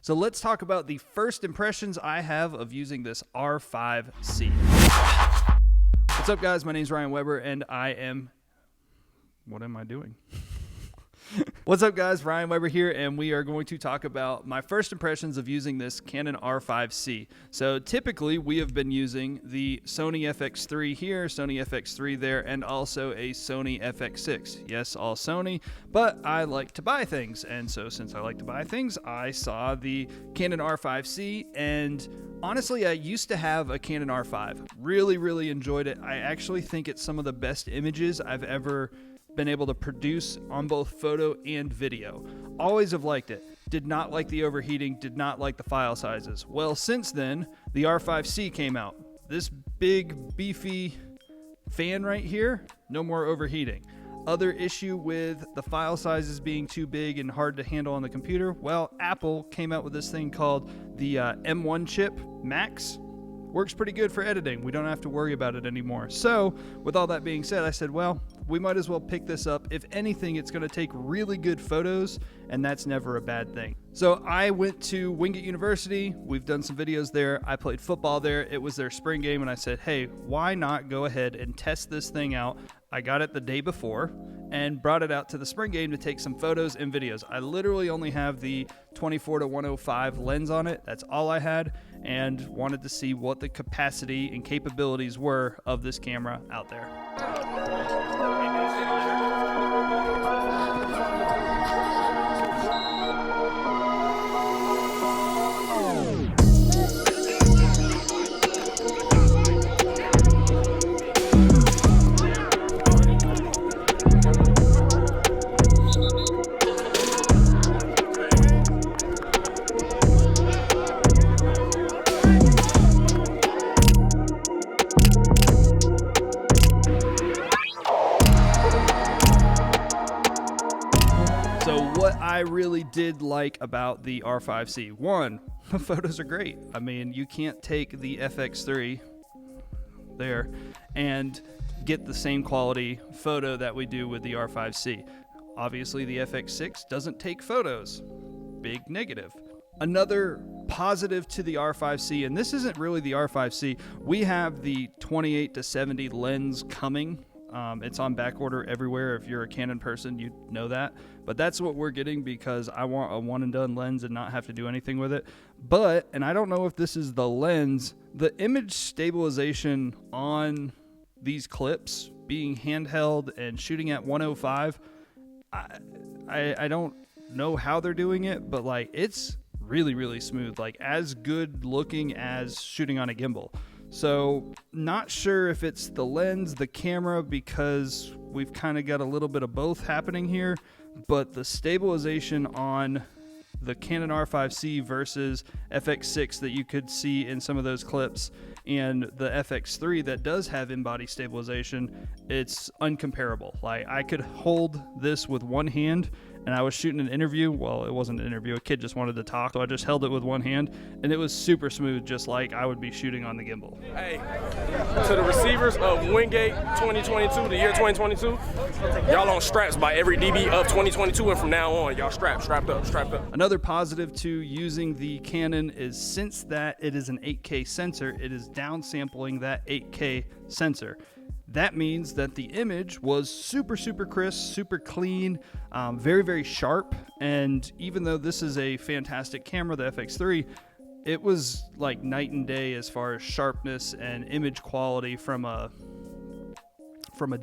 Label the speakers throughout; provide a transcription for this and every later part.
Speaker 1: So let's talk about the first impressions I have of using this R5C. What's up, guys? My name is Ryan Weber, and what am I doing? What's up, guys? Ryan Weber here, and we are going to talk about my first impressions of using this Canon R5C. So typically, we have been using the Sony FX3 here, Sony FX3 there, and also a Sony FX6. Yes, all Sony, but I like to buy things, and so since I like to buy things, I saw the Canon R5C, and honestly, I used to have a Canon R5. Really enjoyed it. I actually think it's some of the best images I've ever been able to produce on both photo and video. Always have liked it. Did not like the overheating, did not like the file sizes. Well, since then, the R5C came out. This big, beefy fan right here, no more overheating. Other issue with the file sizes being too big and hard to handle on the computer, well, Apple came out with this thing called the M1 chip Max. Works pretty good for editing. We don't have to worry about it anymore. So, with all that being said, I said, well, we might as well pick this up. If anything, it's going to take really good photos, and that's never a bad thing. So I went to Wingate University. We've done some videos there. I played football there. It was their spring game, and I said, hey, why not go ahead and test this thing out? I got it the day before and brought it out to the spring game to take some photos and videos. I literally only have the 24-105 lens on it. That's all I had, and wanted to see what the capacity and capabilities were of this camera out there. I really did like about the R5C. One, the photos are great. I mean, you can't take the FX3 there and get the same quality photo that we do with the R5C. Obviously, the FX6 doesn't take photos. Big negative. Another positive to the R5C, and this isn't really the R5C, we have the 28-70 lens coming. It's on back order everywhere. If you're a Canon person, you know that. But that's what we're getting because I want a one and done lens and not have to do anything with it. But, and I don't know if this is the lens, the image stabilization on these clips being handheld and shooting at 105, I don't know how they're doing it, but like it's really smooth, like as good looking as shooting on a gimbal. So not sure if it's the lens, the camera, because we've kind of got a little bit of both happening here, but the stabilization on the Canon R5C versus FX6 that you could see in some of those clips and the FX3 that does have in-body stabilization, it's uncomparable. Like I could hold this with one hand, and I was shooting an interview. Well, it wasn't an interview. A kid just wanted to talk, so I just held it with one hand, and it was super smooth, just like I would be shooting on the gimbal.
Speaker 2: Hey, to the receivers of Wingate 2022, the year 2022, y'all on straps by every DB of 2022, and from now on, y'all strapped up.
Speaker 1: Another positive to using the Canon is since that it is an 8K sensor, it is downsampling that 8K sensor. That means that the image was super crisp, super clean, very sharp. And even though this is a fantastic camera, the FX3, it was like night and day as far as sharpness and image quality from a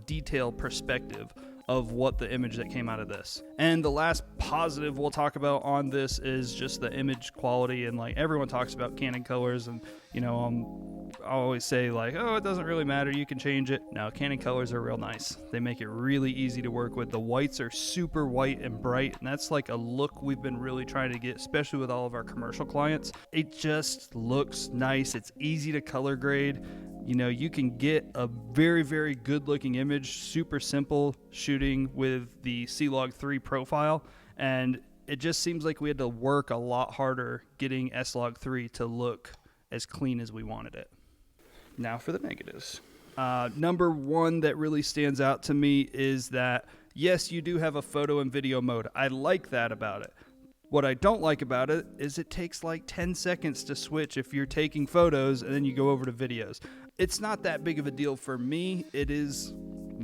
Speaker 1: detail perspective of what the image that came out of this. And the last positive we'll talk about on this is just the image quality. And like everyone talks about Canon colors, and you know, I always say like, oh, it doesn't really matter, you can change it. No, Canon colors are real nice. They make it really easy to work with. The whites are super white and bright, and that's like a look we've been really trying to get, especially with all of our commercial clients. It just looks nice. It's easy to color grade. You know, you can get a very good looking image, super simple shooting with the C-Log3 profile, and it just seems like we had to work a lot harder getting S-Log3 to look as clean as we wanted it. Now for the negatives. Number one that really stands out to me is that, yes, you do have a photo and video mode. I like that about it. What I don't like about it is it takes like 10 seconds to switch if you're taking photos and then you go over to videos. It's not that big of a deal for me. It is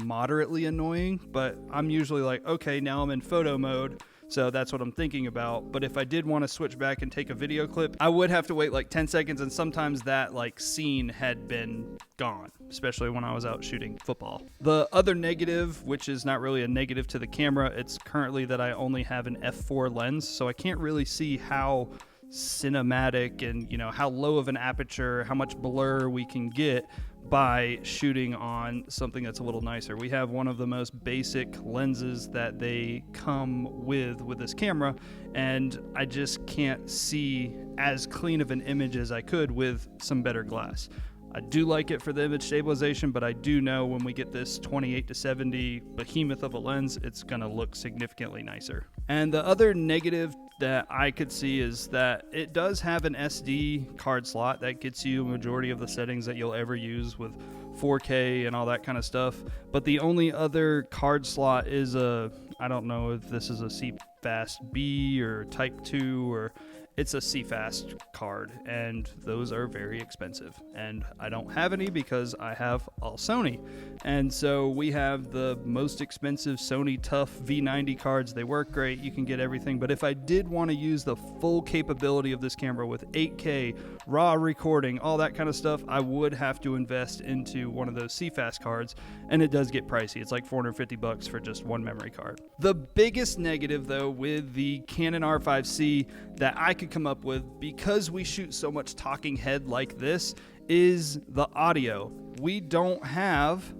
Speaker 1: moderately annoying, but I'm usually like, okay, now I'm in photo mode, so that's what I'm thinking about. But if I did want to switch back and take a video clip, I would have to wait like 10 seconds, and sometimes that like scene had been gone, especially when I was out shooting football. The other negative, which is not really a negative to the camera, it's currently that I only have an f4 lens, so I can't really see how cinematic and, you know, how low of an aperture, how much blur we can get by shooting on something that's a little nicer. We have one of the most basic lenses that they come with this camera, and I just can't see as clean of an image as I could with some better glass. I do like it for the image stabilization, but I do know when we get this 28-70 behemoth of a lens, it's gonna look significantly nicer. And the other negative that I could see is that it does have an SD card slot that gets you a majority of the settings that you'll ever use with 4K and all that kind of stuff. But the only other card slot is I don't know if this is a CFast B or Type 2, or it's a CFast card, and those are very expensive, and I don't have any because I have all Sony. And so we have the most expensive Sony Tough V90 cards. They work great, you can get everything, but if I did want to use the full capability of this camera with 8K raw recording, all that kind of stuff, I would have to invest into one of those CFast cards, and it does get pricey. It's like $450 for just one memory card. The biggest negative though with the Canon R5C that I could come up with, because we shoot so much talking head like this, is the audio. We don't have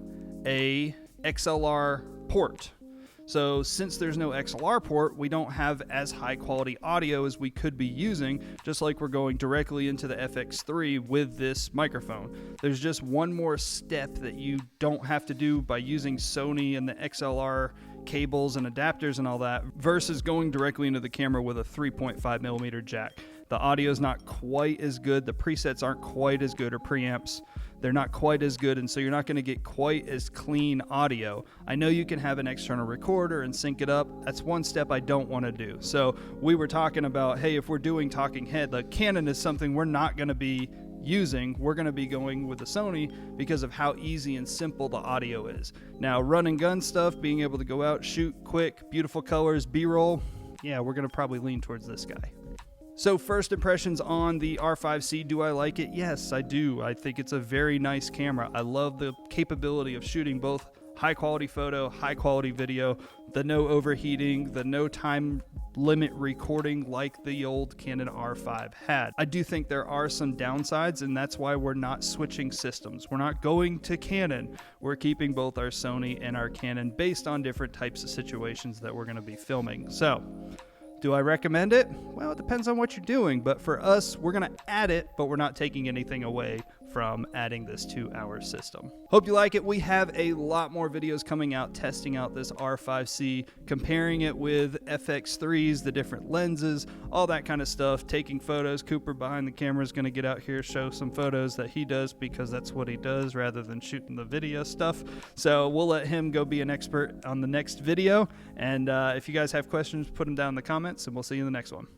Speaker 1: a XLR port. So since there's no XLR port, we don't have as high quality audio as we could be using, just like we're going directly into the FX3 with this microphone. There's just one more step that you don't have to do by using Sony and the XLR cables and adapters and all that, versus going directly into the camera with a 3.5 millimeter jack. The audio is not quite as good. The presets aren't quite as good, or preamps. They're not quite as good, and so you're not going to get quite as clean audio. I know you can have an external recorder and sync it up. That's one step I don't want to do. So we were talking about, hey, if we're doing talking head, the Canon is something we're not going to be using. We're going to be going with the Sony because of how easy and simple the audio is. Now, run and gun stuff, being able to go out, shoot quick, beautiful colors, B-roll, yeah, we're going to probably lean towards this guy. So first impressions on the R5C, do I like it? Yes, I do. I think it's a very nice camera. I love the capability of shooting both high quality photo, high quality video, the no overheating, the no time limit recording like the old Canon R5 had. I do think there are some downsides, and that's why we're not switching systems. We're not going to Canon. We're keeping both our Sony and our Canon based on different types of situations that we're going to be filming. So, do I recommend it? Well, it depends on what you're doing, but for us, we're going to add it, but we're not taking anything away from adding this to our system. Hope you like it. We have a lot more videos coming out testing out this R5C, comparing it with FX3s, the different lenses, all that kind of stuff, taking photos. Cooper behind the camera is going to get out here, show some photos that he does because that's what he does rather than shooting the video stuff. So we'll let him go be an expert on the next video. And if you guys have questions, put them down in the comments, and we'll see you in the next one.